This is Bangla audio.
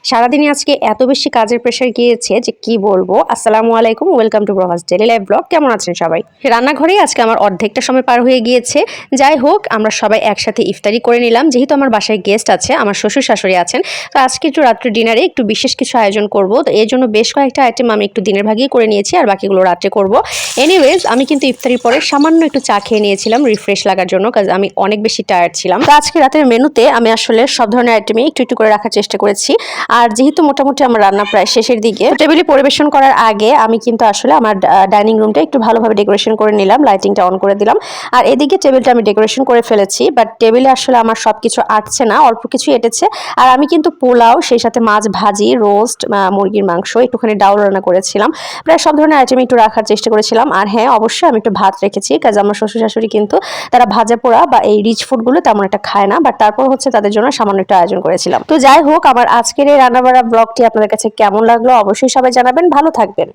সারাদিনে আজকে এত বেশি কাজের প্রেশার গিয়েছে যে কি বলবো। আসসালামু আলাইকুম, welcome to Prabhas daily life blog. কেমন আছেন সবাই? রান্নাঘরেই আজকে আমার অর্ধেকটা সময় পার হয়ে গিয়েছে। যাই হোক, আমরা সবাই একসাথে ইফতারি করে নিলাম, যেহেতু আমার বাসায় গেস্ট আছে, আমার শ্বশুর শাশুড়ি আছেন। তো আজকে একটু রাত্রে ডিনারে একটু বিশেষ কিছু আয়োজন করব। তো এর জন্য বেশ কয়েকটা আইটেম আমি একটু দিনের ভাগেই করে নিয়েছি, আর বাকিগুলো রাত্রে করব। এনিওয়েজ, আমি কিন্তু ইফতারির পরে সামান্য একটু চা খেয়ে নিয়েছিলাম রিফ্রেশ লাগার জন্য, কাজ আমি অনেক বেশি টায়ার্ড ছিলাম। তো আজকে রাতের মেনুতে আমি আসলে সব ধরনের আইটেমই একটু একটু করে রাখার চেষ্টা করেছি। আর যেহেতু মোটামুটি আমার রান্না প্রায় শেষের দিকে, টেবিলে পরিবেশন করার আগে আমি কিন্তু আসলে আমার ডাইনিং রুমটা একটু ভালোভাবে ডেকোরেশন করে নিলাম, লাইটিংটা অন করে দিলাম। আর এদিকে টেবিলটা আমি ডেকোরেশন করে ফেলেছি, বাট টেবিলে আসলে আমার সবকিছু আটছে না, অল্প কিছু এটেছে। আর আমি কিন্তু পোলাও, সেই সাথে মাছ ভাজি, রোস্ট, মুরগির মাংস, একটুখানি ডাউল রান্না করেছিলাম। প্রায় সব ধরনের আইটেম একটু রাখার চেষ্টা করেছিলাম। আর হ্যাঁ, অবশ্যই আমি একটু ভাত রেখেছি, কাজ আমার শ্বশুর শাশুড়ি কিন্তু তারা ভাজা পোড়া বা এই রিচ ফুডগুলো তেমন একটা খায় না, বাট তারপর হচ্ছে তাদের জন্য সামান্য একটু আয়োজন করেছিলাম। তো যাই হোক, আমার আজকের এই রান্নাবাড়া ব্লগটি আপনাদের কাছে কেমন লাগলো অবশ্যই সবাই জানাবেন। ভালো থাকবেন।